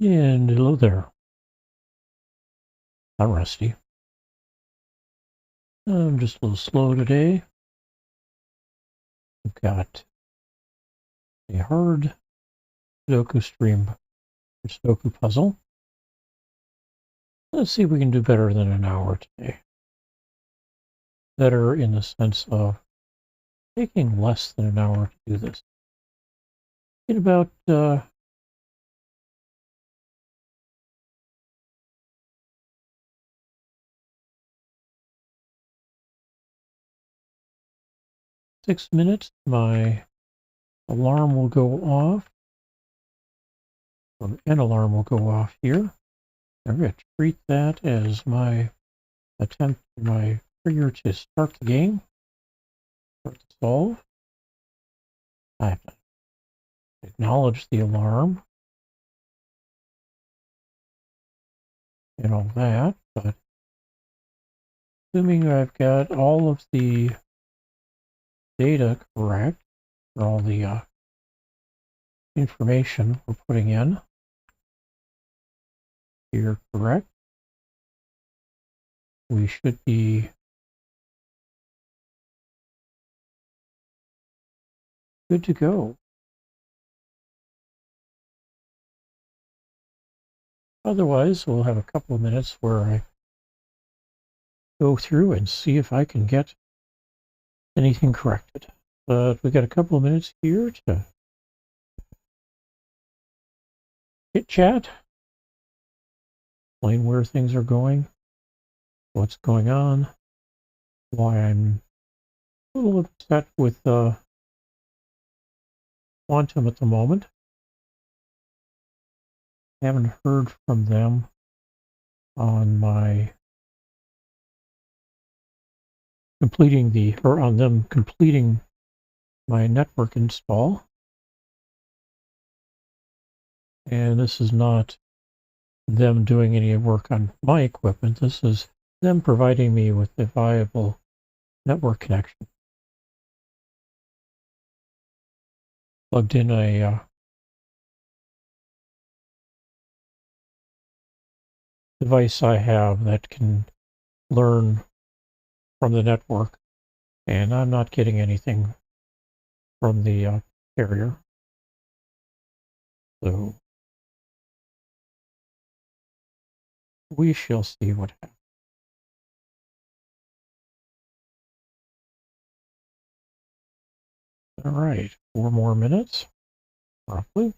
And hello there. I'm Rusty. I'm just a little slow today. We've got a hard Sudoku stream for Sudoku Puzzle. Let's see if we can do better than an hour today. Better in the sense of taking less than an hour to do this. In about 6 minutes, my alarm will go off. An alarm will go off here. I'm going to treat that as my attempt, my trigger to start the game. Start the solve. I have to acknowledge the alarm and all that, but assuming I've got all of the data correct, or all the information we're putting in here correct, we should be good to go. Otherwise, we'll have a couple of minutes where I go through and see if I can get anything corrected. But we got a couple of minutes here to chit chat, explain where things are going, what's going on, why I'm a little upset with Quantum at the moment. Haven't heard from them on my on them completing my network install. And this is not them doing any work on my equipment. This is them providing me with a viable network connection. Plugged in a device I have that can learn from the network, and I'm not getting anything from the carrier. So we shall see what happens. All right, 4 more minutes, roughly.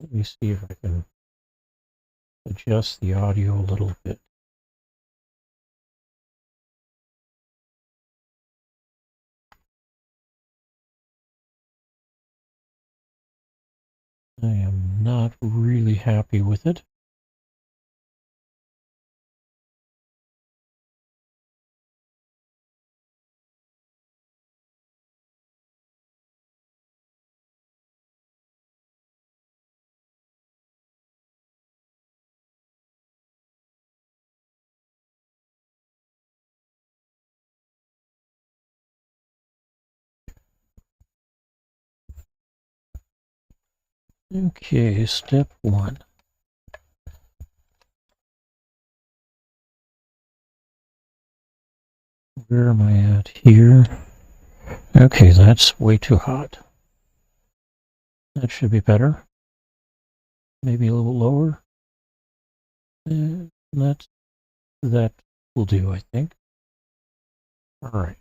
Let me see if I can adjust the audio a little bit. I am not really happy with it. Okay, step 1. Where am I at here? Okay, that's way too hot. That should be better. Maybe a little lower. That will do, I think. All right.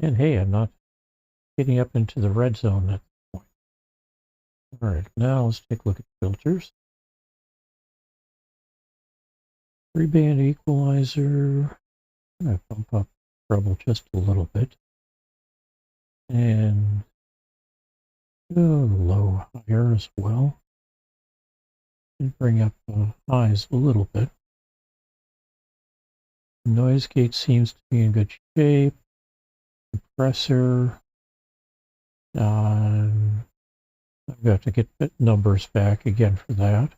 And hey, I'm not getting up into the red zone at this point. All right, now let's take a look at filters. 3-band equalizer. I'm going to bump up treble just a little bit. And go low higher as well. and bring up the highs a little bit. The noise gate seems to be in good shape. Compressor. I've got to get bit numbers back again for that.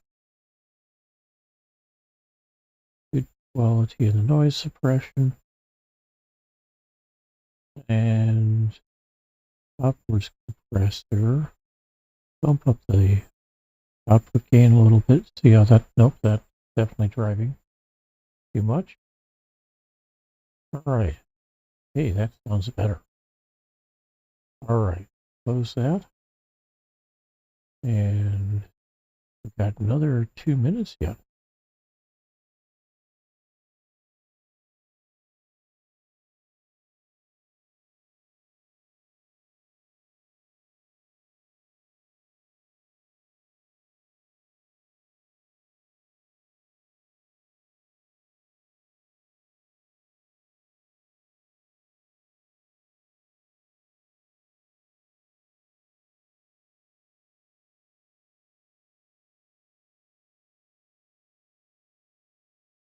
Good quality of the noise suppression. And upwards compressor. Bump up the output gain a little bit. See how that, nope, that's definitely driving too much. All right. Hey, that sounds better. All right, close that. And we've got another 2 minutes yet.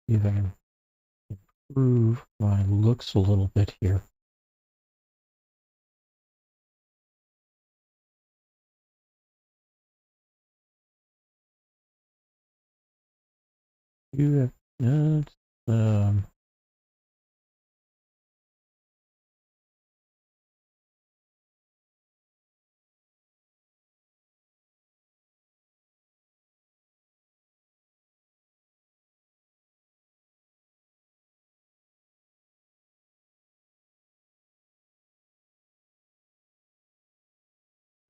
See if I can improve my looks a little bit here. You have,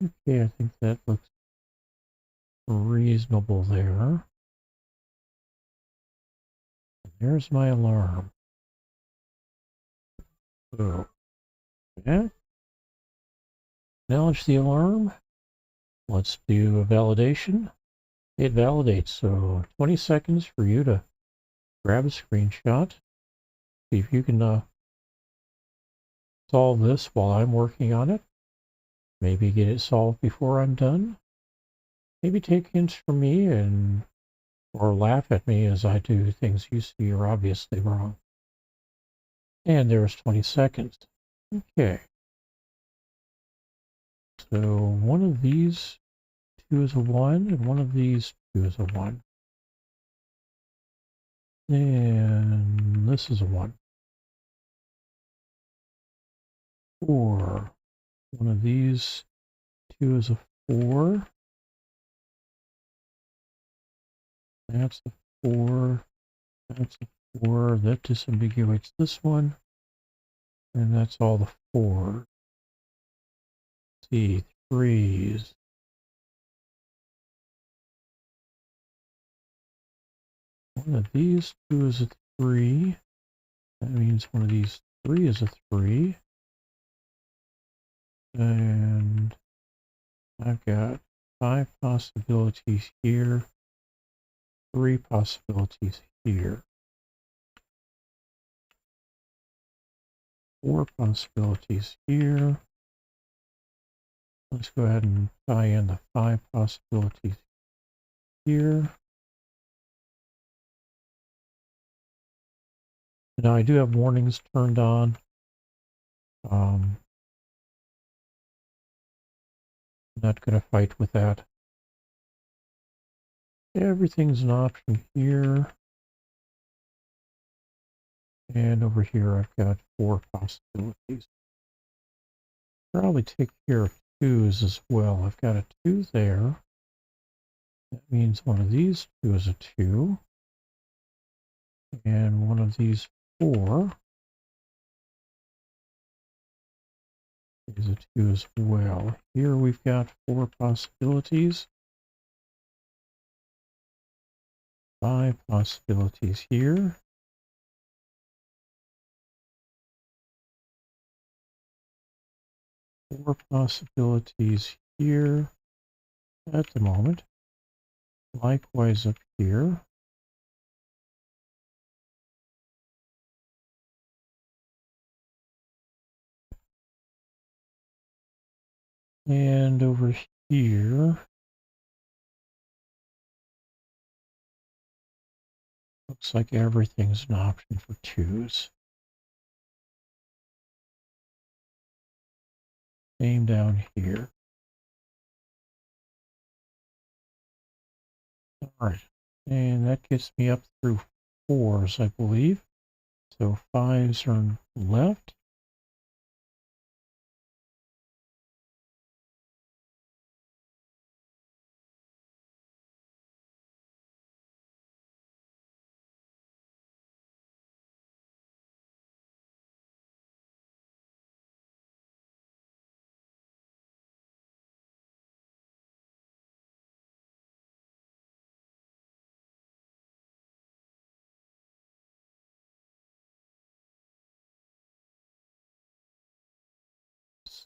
okay, I think that looks reasonable there. There's my alarm. So, yeah. Acknowledge the alarm. Let's do a validation. It validates, so 20 seconds for you to grab a screenshot. See if you can solve this while I'm working on it. Maybe get it solved before I'm done. Maybe take hints from me and or laugh at me as I do things you see are obviously wrong. And there's 20 seconds. Okay. So one of these 2 is a 1, and one of these 2 is a 1. And this is a 1. 4. One of these 2 is a 4. That's a 4. That's a 4. That disambiguates this one. And that's all the 4. See, 3s. One of these 2 is a 3. That means one of these 3 is a 3. And I've got 5 possibilities here, 3 possibilities here, 4 possibilities here. Let's go ahead and tie in the 5 possibilities here. Now I do have warnings turned on. I'm not going to fight with that. Everything's an option here. And over here I've got 4 possibilities. Probably take care of 2s as well. I've got a 2 there. That means one of these 2 is a 2. And one of these 4 is a 2 as well. Here we've got 4 possibilities. 5 possibilities here. 4 possibilities here at the moment. Likewise up here. And over here, Looks like everything's an option for 2s. Same down here. All right, and that gets me up through 4s, I believe. So 5s are left.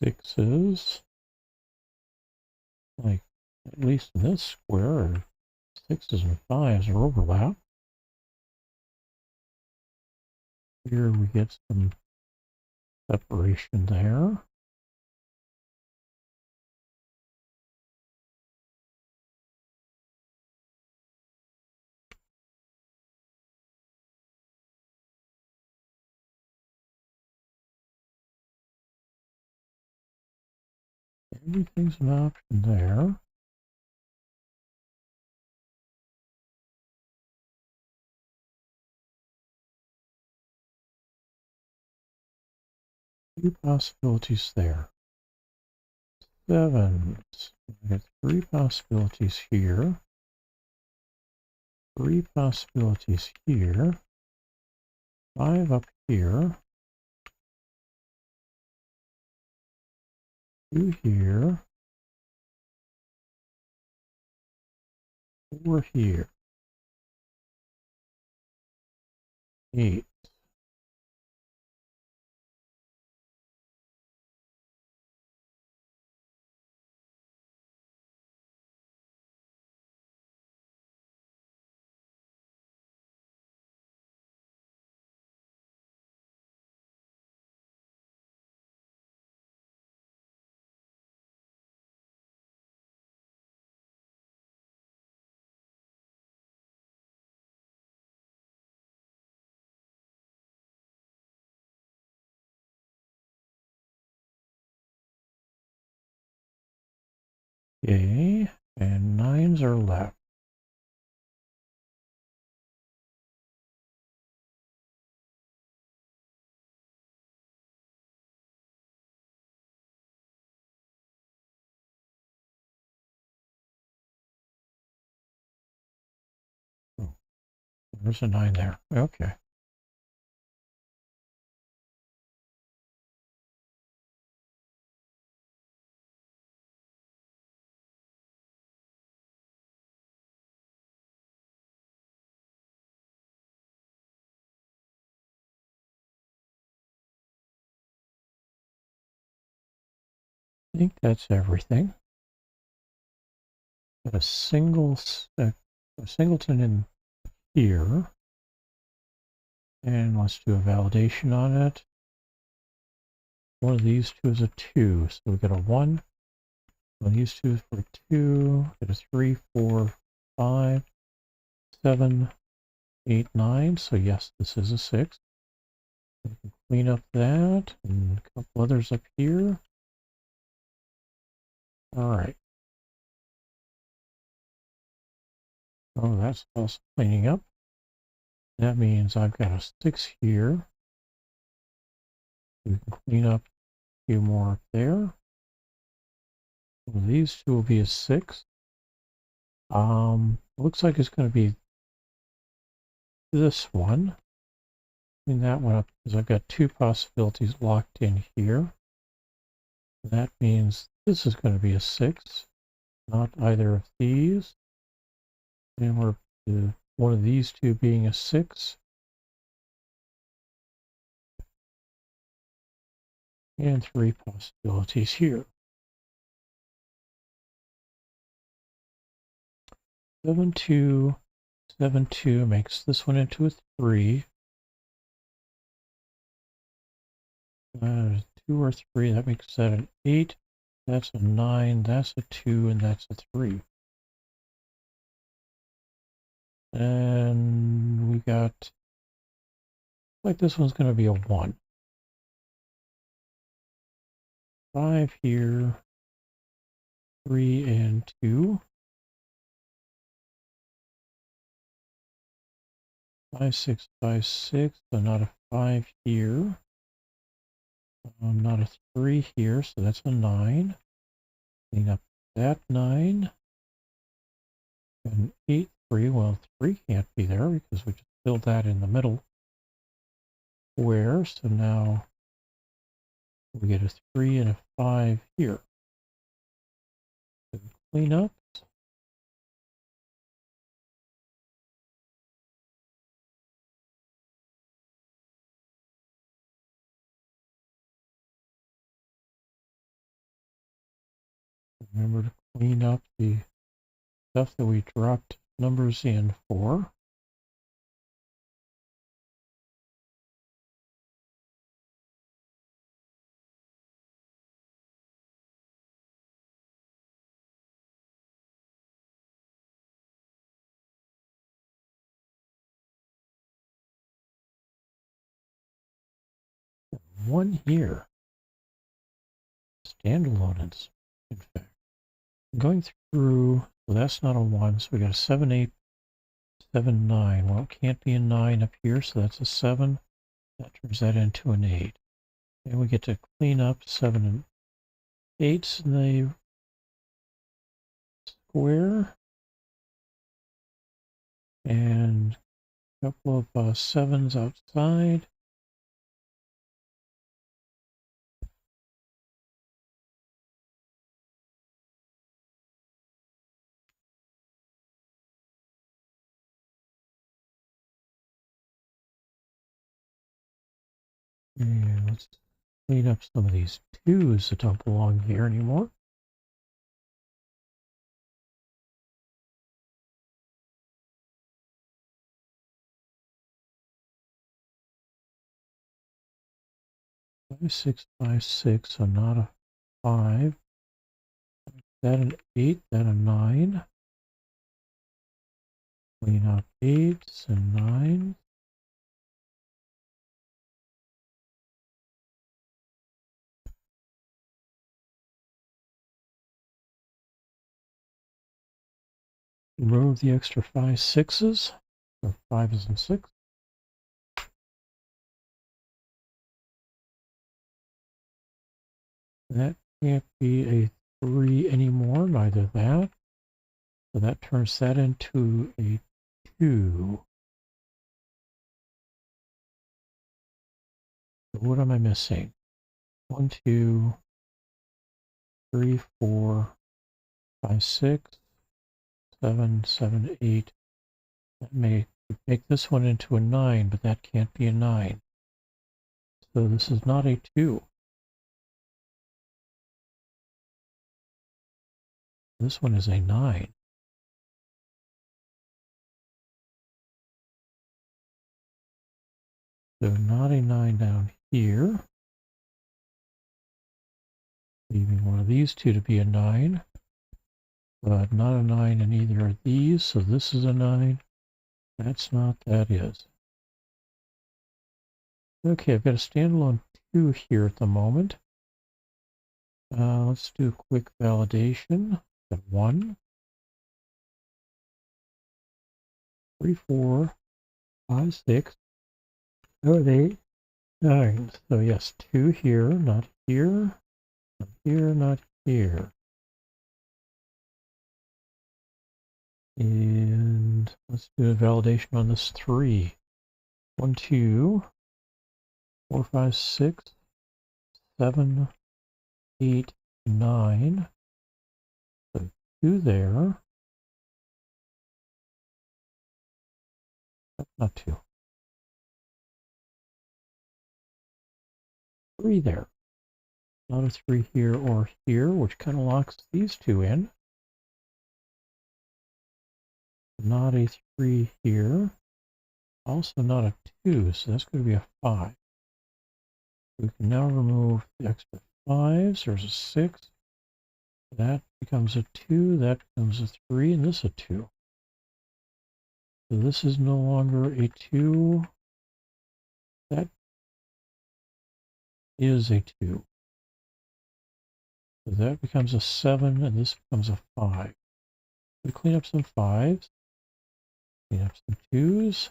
Sixes, like at least in this square, 6s and 5s are overlap. Here we get some separation there. Everything's an option there. Two possibilities there. 7s. We got 3 possibilities here. 3 possibilities here. 5 up here. 2 here. 4 here. 8. Okay, and 9s are left. Oh, there's a 9 there. Okay. I think that's everything. Got a singleton in here. And let's do a validation on it. One of these two is a 2, so we got a 1. One of these two is for a 2. Got a 3, 4, 5, 7, 8, 9. So yes, this is a 6. We can clean up that and a couple others up here. All right. Oh, that's also cleaning up. That means I've got a 6 here. We can clean up a few more up there. Well, these two will be a 6. Looks like it's going to be this one. Clean that one up because I've got 2 possibilities locked in here. That means this is going to be a 6, not either of these. And we're one of these two being a 6. And 3 possibilities here. 7, 2, 7, 2 makes this one into a 3. 2 or 3, that makes that an 8. That's a 9, that's a 2, and that's a 3. And we we've got, like this one's going to be a 1. 5 here, 3 and 2. 5, 6, 5, 6, so not a 5 here. Not a 3 here, so that's a 9. Clean up that 9. And 8, 3, well 3 can't be there because we just filled that in the middle square, so now we get a 3 and a 5 here. So clean up. Remember to clean up the stuff that we dropped numbers in for. One here. Standalone, in fact. Going through, well, that's not a 1, so we got a 7, 8, 7, 9. Well, it can't be a 9 up here, so that's a 7. That turns that into an 8. And we get to clean up 7 and 8s in the square. And a couple of 7s outside. And let's clean up some of these 2s that don't belong here anymore. Five, 6, 5, 6, so not a 5. That an 8, that a 9. Clean up 8s and 9s. Remove the extra 5 6s, or 5s and 6. That can't be a 3 anymore, neither that. So that turns that into a 2. So what am I missing? 1, 2, 3, 4, 5, 6, 7, 7, 8. That may make this one into a 9, but that can't be a 9. So this is not a 2. This one is a 9. So not a 9 down here. Leaving one of these two to be a 9. But not a 9 in either of these, so this is a 9. That's not, that is. Okay, I've got a standalone 2 here at the moment. Let's do a quick validation. 1, 3, 4, 5, 6, 7, 8, 9. So yes, 2 here, not here, not here, not here. And let's do a validation on this 3. 1, 2, 4, 5, 6, 7, 8, 9. So 2 there. That's not 2. 3 there. Not a 3 here or here, which kind of locks these 2 in. Not a 3 here. Also not a 2, so that's going to be a 5. We can now remove the extra 5s. There's a 6. That becomes a 2. That becomes a 3, and this a 2. So this is no longer a 2. That is a 2. So that becomes a 7, and this becomes a 5. We clean up some 5s, clean up some 2s.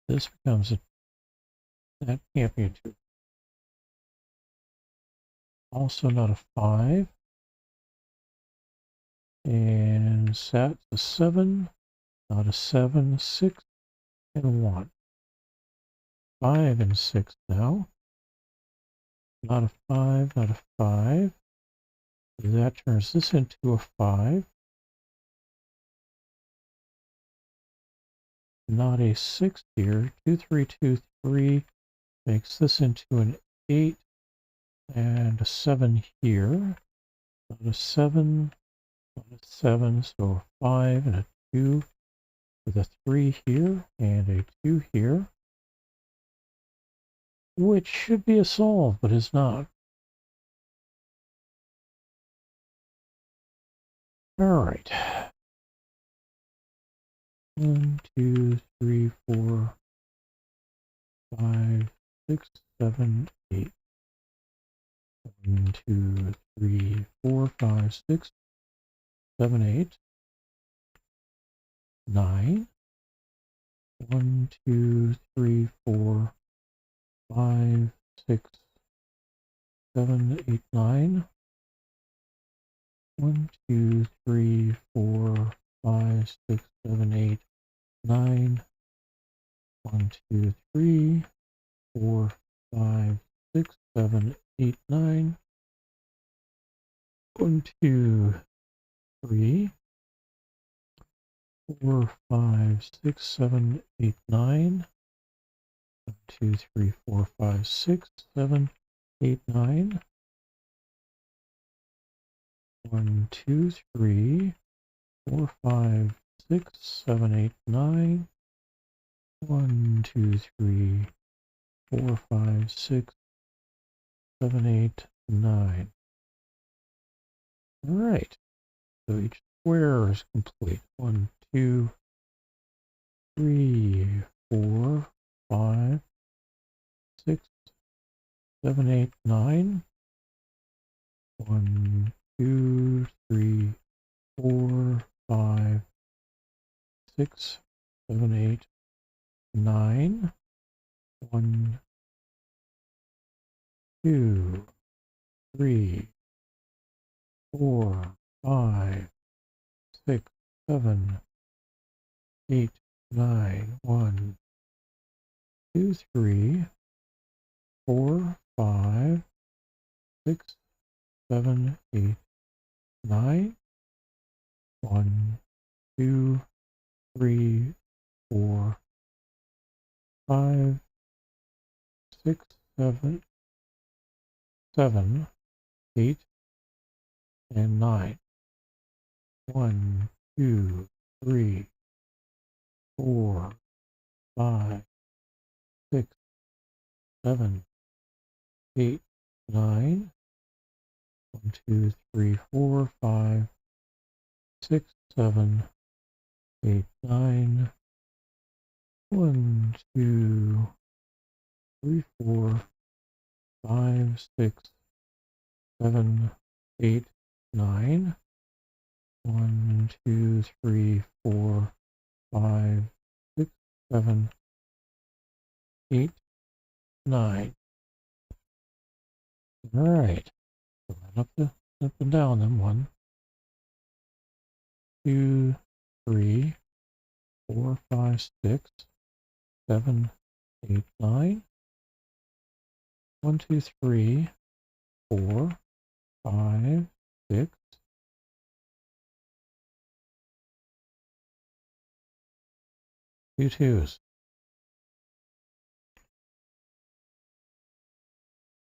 This becomes a, that can't be a 2. Also not a 5. And that's a 7, not a 7, 6, and 1. 5 and 6 now. Not a 5, not a 5. That turns this into a 5. Not a 6 here. 2, 3, 2, 3 makes this into an 8 and a 7 here. Not a 7, not a 7, so a 5 and a 2 with a 3 here and a 2 here, which should be a solve, but is not. All right. 1, 2, 3, 4, 5, 6, 7, 8. 1, 2, 3, 4, 5, 6, 7, 8, 9. 1, 2, 3, 4, 5, 6, 7, 8, 9. 1, 2, 3, 4, 5, 6, 7, 8, 9. 1, 2, 3, 4, 5, 6, 7, 8, 9. 1, 2, 3, 4, 5, 6, 7, 8, 9. 1, 2, 3, 4, 5, 6, 7, 8, 9. 1, 2, 3, 4, 5, 6, 7, 8, 9. 1, 2, 3, 4, 5, 6, 7, 8, 9. All right. So each square is complete. 1, 2, 3, 4, 5, 6, 7, 8, 9. 1, 2, 3, 4, 5, 6, 7, 8, 9. 1, 2, 3, 4, 5, 6, 7, 8, 9. 1, 2, 3, 4, 5, 6, 7, 8, 9. 1, 2, 3, 4, 5, 6, 7, 7, 8, and 9. 1, 2, 3, 4, 5, 6, 7, 8, 9. 1, 2, 3, 4, 5, 6, 7, 8, 9. 1, 2, 3, 4, 5, 6, 7, 8, 9. 1, 2, 3, 4, 5, 6, 7, 8, 9. All right. So up and down them. 1, 2, 3, 4, 5, 6, 7, 8, 9. 1, 2, 3, 4, 5, 6. 2 2s.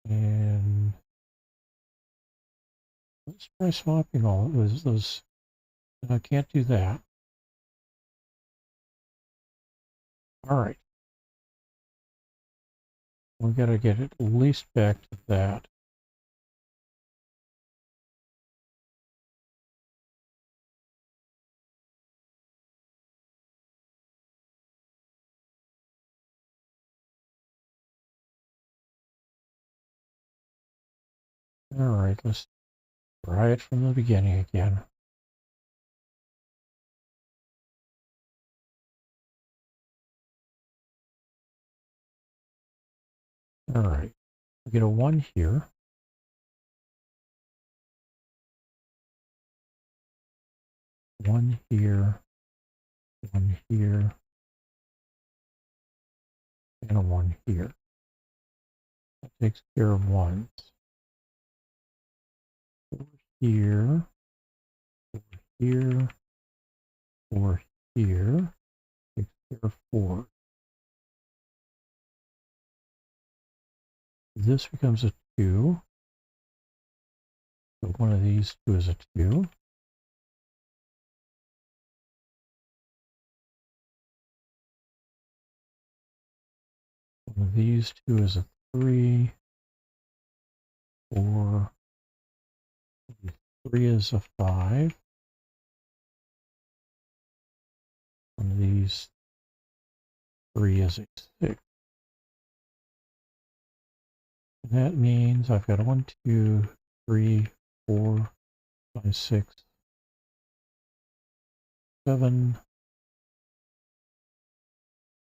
And let's try swapping all of those. I can't do that. All right. We've got to get at least back to that. All right, let's try it from the beginning again. All right, we get a 1 here. 1 here, 1 here, and a 1 here. That takes care of 1s. 4 here, 4 here, 4 here, takes care of 4. This becomes a 2. So one of these 2 is a 2. One of these 2 is a 3. 4. 3 is a 5. One of these 3 is a 6. And that means I've got 1, 2, 3, 4, 5, 6, 7.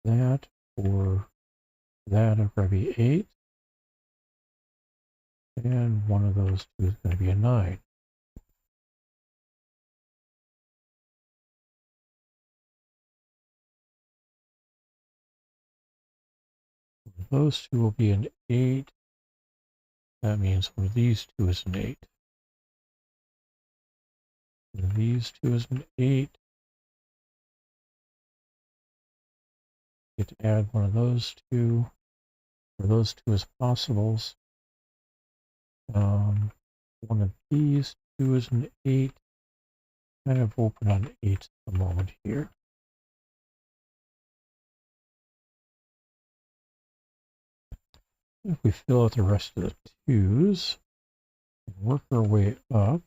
That or that are going to be 8. And one of those 2 is going to be a 9. Those 2 will be an 8. That means one of these 2 is an 8. One of these 2 is an 8. Get to add one of those 2, or those 2 as possibles. One of these 2 is an 8. Kind of open on 8 at the moment here. If we fill out the rest of the 2s, and work our way up,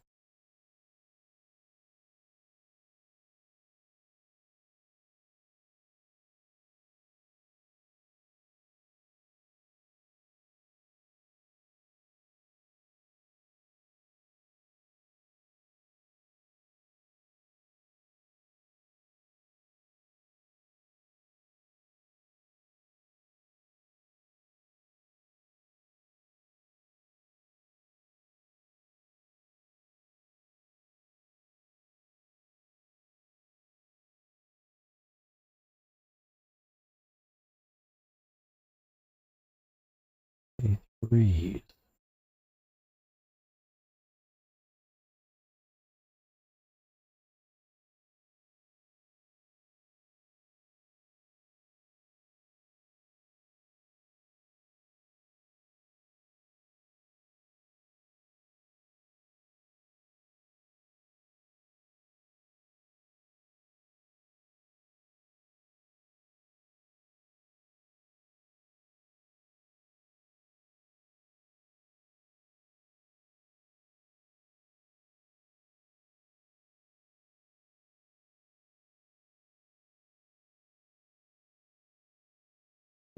a 3s.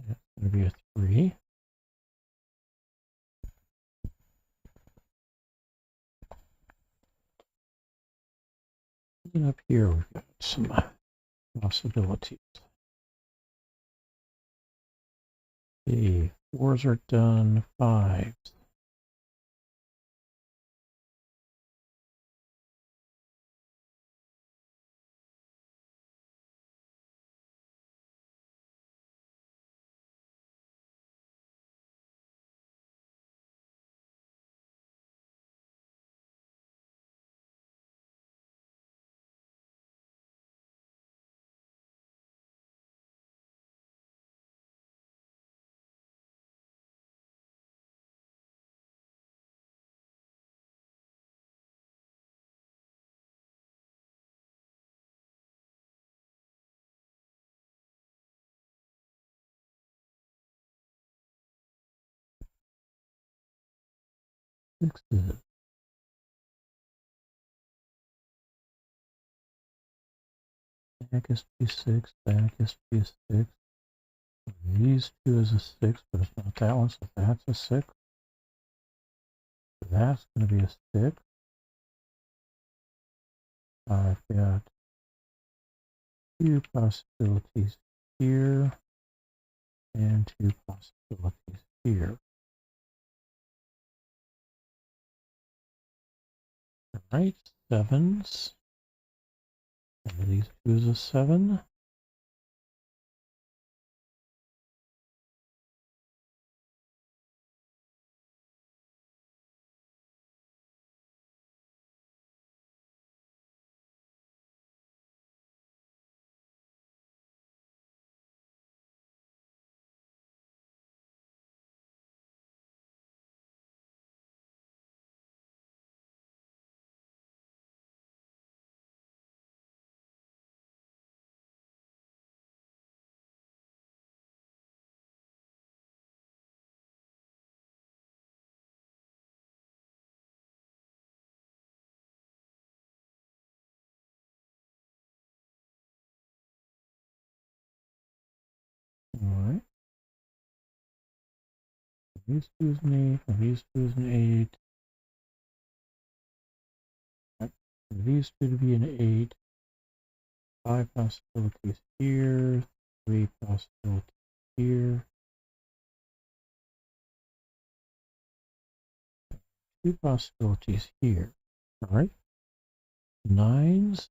That's going to be a 3. And up here we've got some possibilities. The 4s are done, 5s. Sixes. Back is to be 6, back is to be a 6. These 2 is a 6, but it's not that one, so that's a 6. That's going to be a stick. I've got two possibilities here and two possibilities here. All right, sevens. One of these two is a 7. All right. These two is an 8, and these two is an 8. Right. For these two to be an 8. 5 possibilities here, 3 possibilities here, 2 possibilities here. All right. 9s.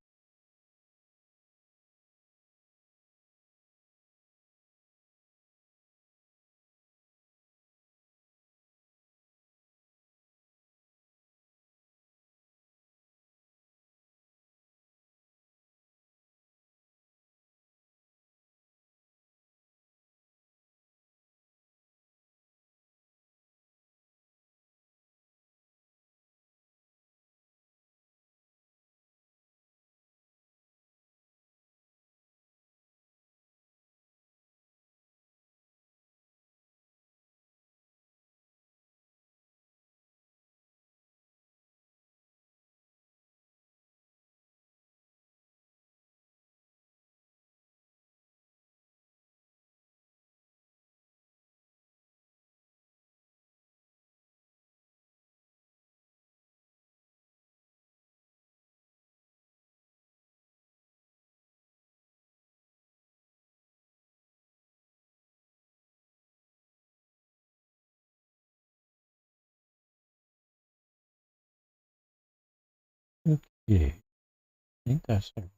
Okay. I think that's everything.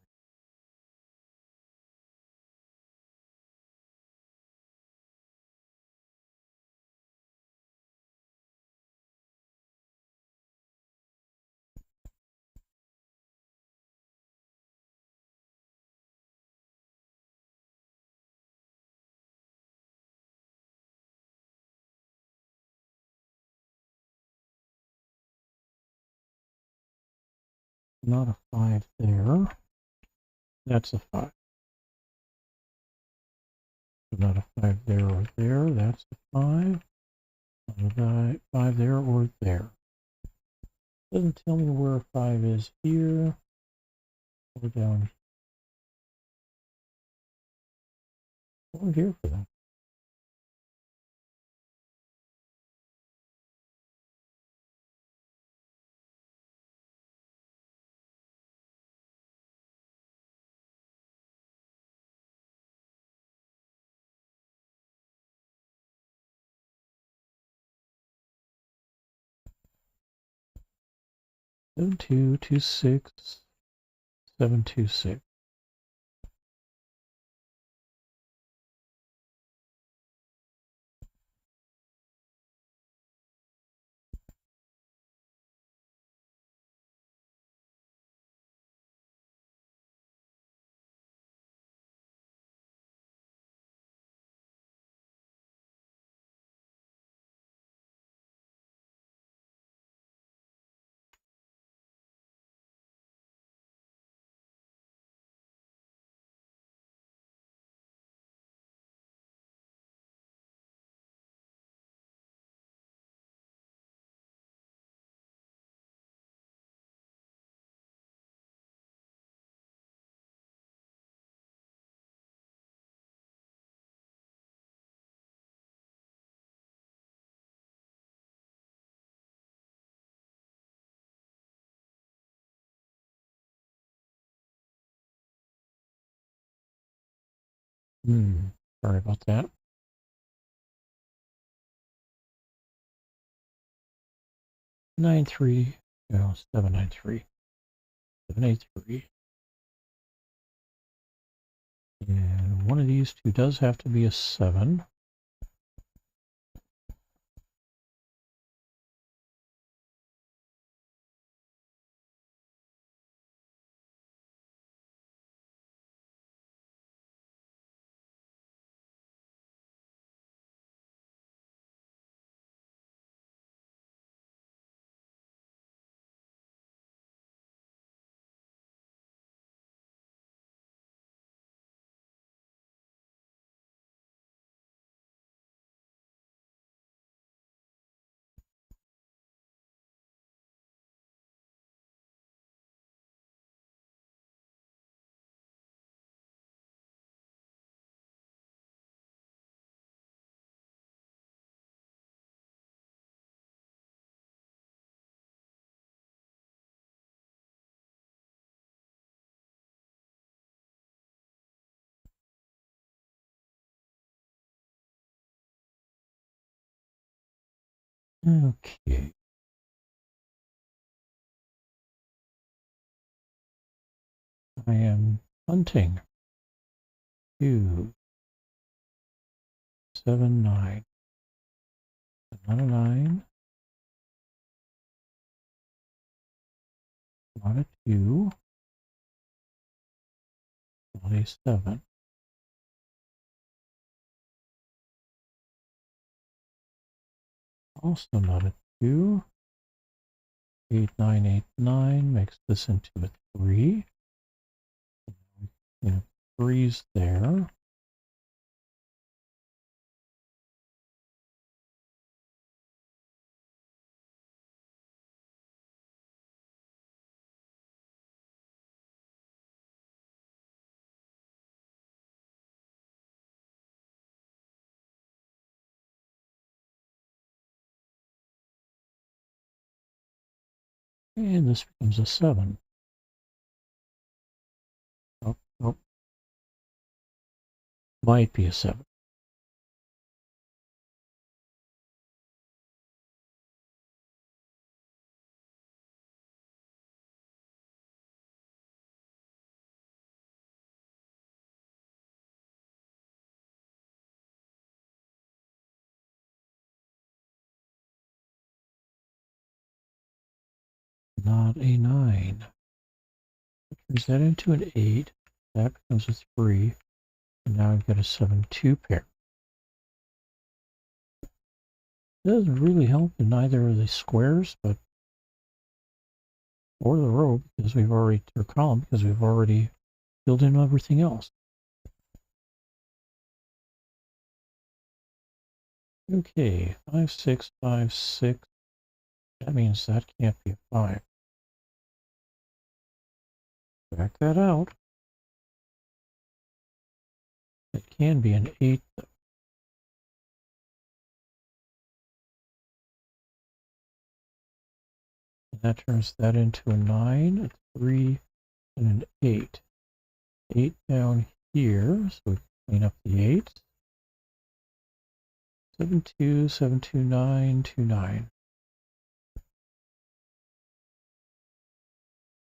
Not a 5 there. That's a 5. Not a 5 there or there. That's a 5. Not a 5 there or there. Doesn't tell me where a 5 is here or down or here for that. Seven two two six 726. Sorry about that. 9-3, no, 7-9-3, 7-8-3. And one of these two does have to be a 7. Okay. I am hunting 2, 7, 9. Not a 9. Not a 2. Not a 7. Also not a 2. 8, 9, 8, 9 makes this into a 3. You know, 3's there. And this becomes a 7. Oh, oh. Might be a 7. Not a 9. Turns that into an 8. That becomes a 3. And now I've got a 7-2 pair. It doesn't really help in either of the squares, but or the row because we've already, or column because we've already filled in everything else. Okay, 5, 6, 5, 6. That means that can't be a 5. Back that out. It can be an 8 though. And that turns that into a 9, a 3, and an 8. 8 down here, so we clean up the 8. 7, 2, 7, 2, 9, 2, 9.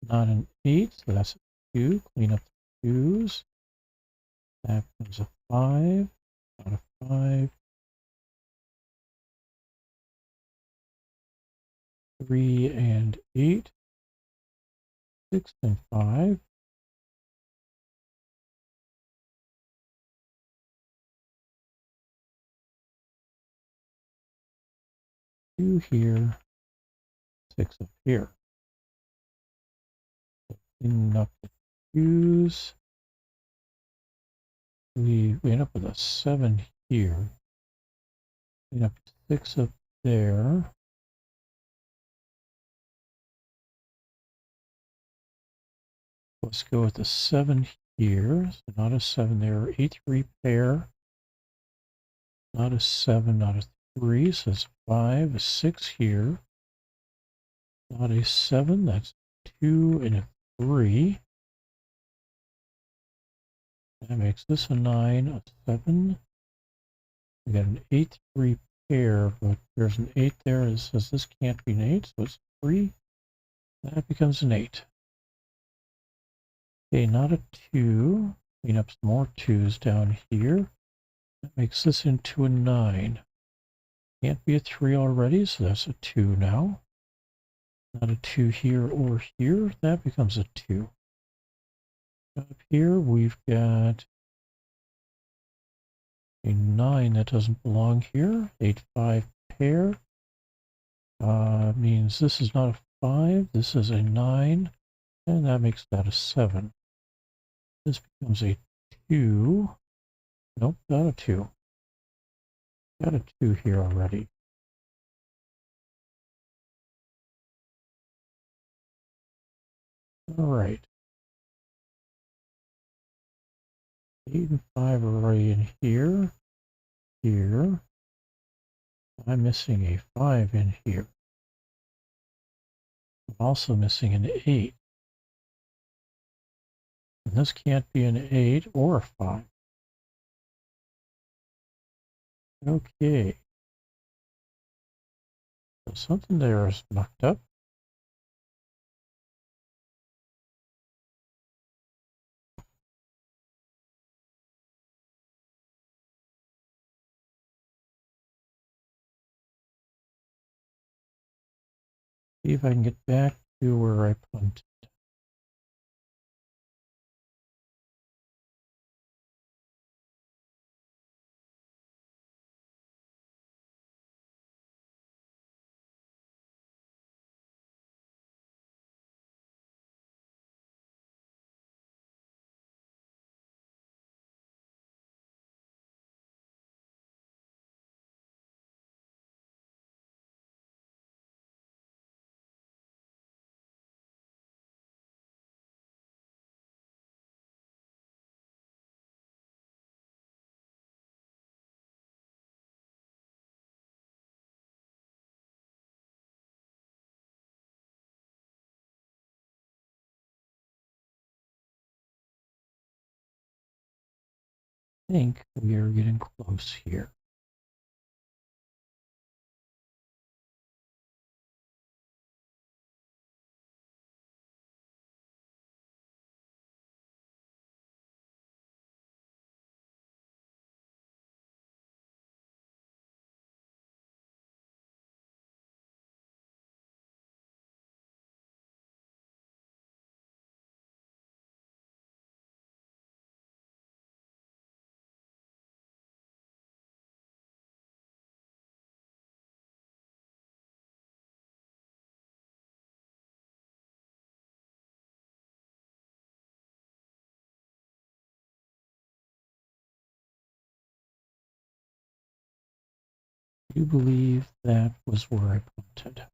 Not an 8, so that's a 2. Clean up the 2's. That becomes a 5, not a 5. 3 and 8. 6 and 5. Two here, 6 up here. Cleaning up the 2's. We end up with a 7 here. Clean up 6 up there. Let's go with the 7 here. So not a 7 there. 8-3 pair. Not a 7, not a 3. So it's 5, a 6 here. Not a 7. That's 2 and a 3. That makes this a 9, a 7. We got an 8, 3 pair, but there's an 8 there that says this can't be an 8, so it's 3. That becomes an 8. Okay, not a 2. Clean up some more 2s down here. That makes this into a 9. Can't be a 3 already, so that's a 2 now. Not a 2 here or here. That becomes a 2. Up here, we've got a 9 that doesn't belong here. 8, 5 pair. Means this is not a 5. This is a 9. And that makes that a 7. This becomes a 2. Nope, not a 2. Got a 2 here already. All right. 8 and 5 are already in here. Here. I'm missing a 5 in here. I'm also missing an 8. And this can't be an 8 or a 5. Okay. So something there is mucked up. See if I can get back to where I punted. I think we are getting close here. I do believe that was where I punted.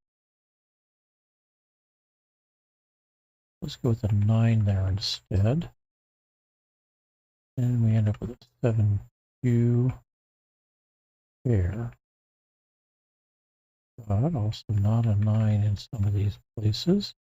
Let's go with a 9 there instead. And we end up with a 7, 2 pair. But also not a 9 in some of these places.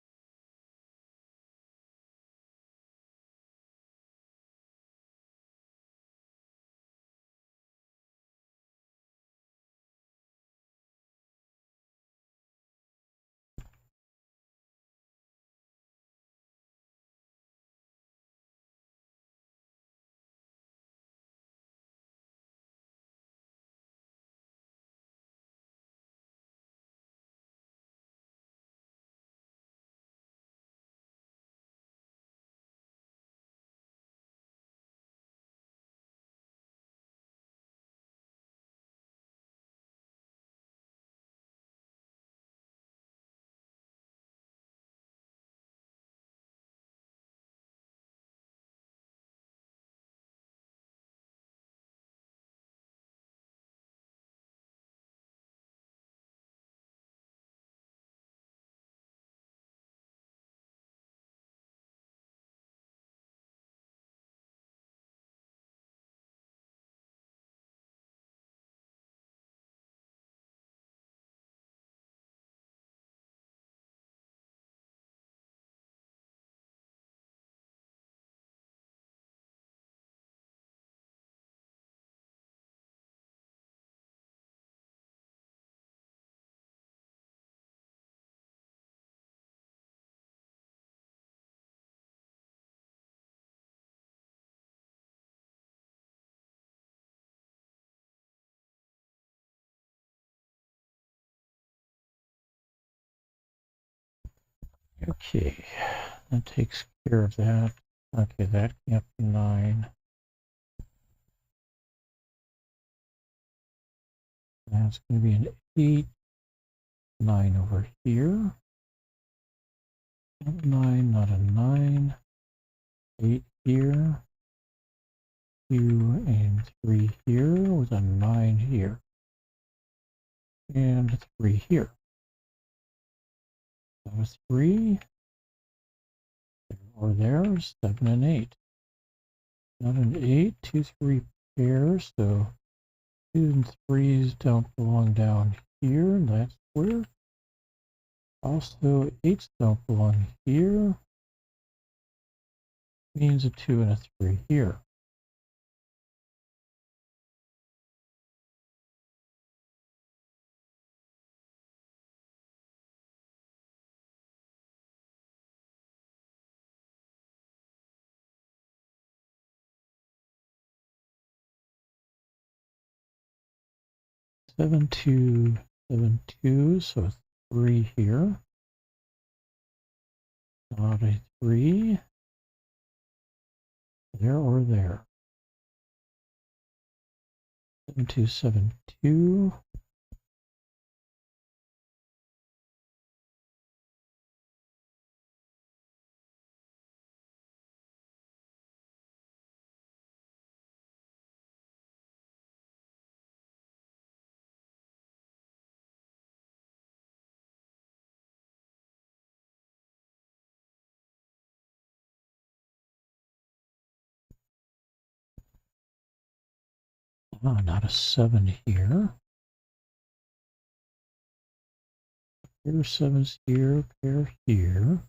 Okay, that takes care of that. Okay, that can't be 9. That's going to be an 8. 9 over here. 9, not a 9. 8 here. 2 and 3 here with a 9 here. And 3 here. That was 3. Or there, 7 and 8. Not an 8, 2, 3 pairs, so 2 and 3s don't belong down here, that's weird. Also, 8s don't belong here. Means a 2 and a 3 here. Seven, 2, 7, 2, so 3 here. Not a 3. There or there. 7, 2, 7, 2. Not a 7 here. Pair of 7s here, pair here.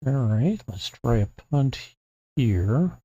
All right, let's try a punt here.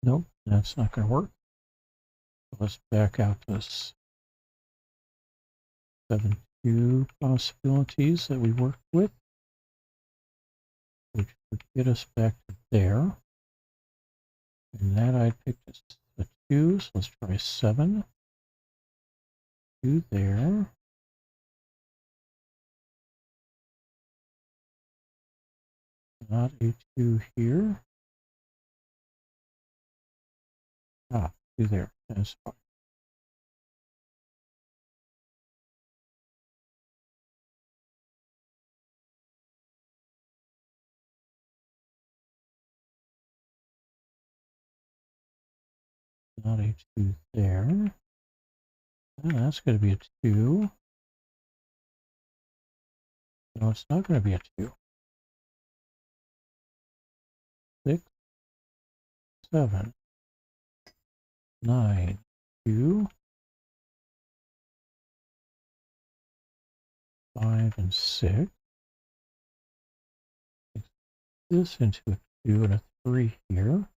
Nope, that's not going to work. Let's back out this 7, 2 possibilities that we worked with, which would get us back to there. And that I picked as a 2, so let's try 7. 2 there. Not a 2 here. 2 there. That's fine. Not a 2 there. That's going to be a 2. No, it's not going to be a 2. 6, 7, 9, 2, 5, and 6. This into a 2 and a 3 here.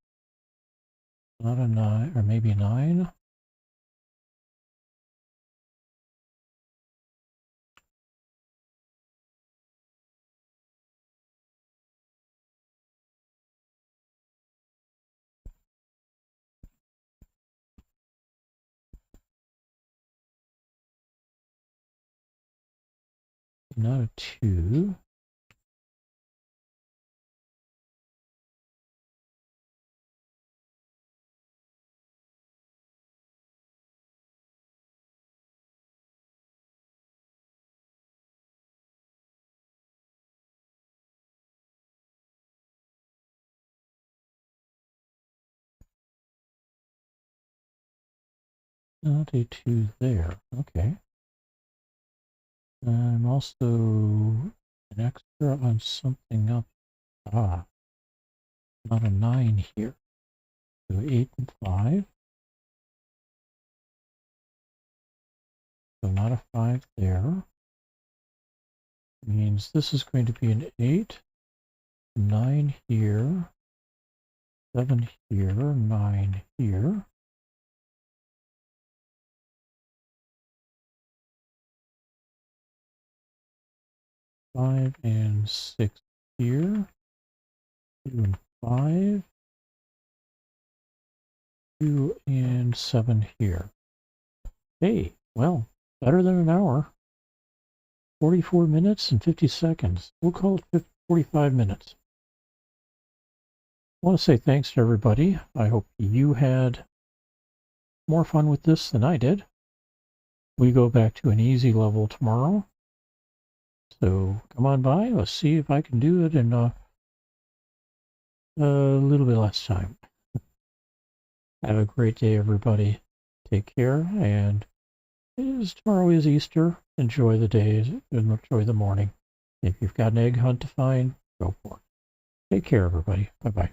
Not a 9, or maybe 9. not a 2. Not a 2 there. Okay. I'm also an extra on something up. Ah, not a 9 here. So 8 and 5. So not a 5 there. Means this is going to be an 8, 9 here, 7 here, 9 here. Five and 6 here. 2 and 5. 2 and 7 here. Hey, well, better than an hour. 44 minutes and 50 seconds. We'll call it 45 minutes. I want to say thanks to everybody. I hope you had more fun with this than I did. We go back to an easy level tomorrow. So come on by. Let's see if I can do it in a little bit less time. Have a great day, everybody. Take care. And tomorrow is Easter. Enjoy the days and enjoy the morning. If you've got an egg hunt to find, go for it. Take care, everybody. Bye-bye.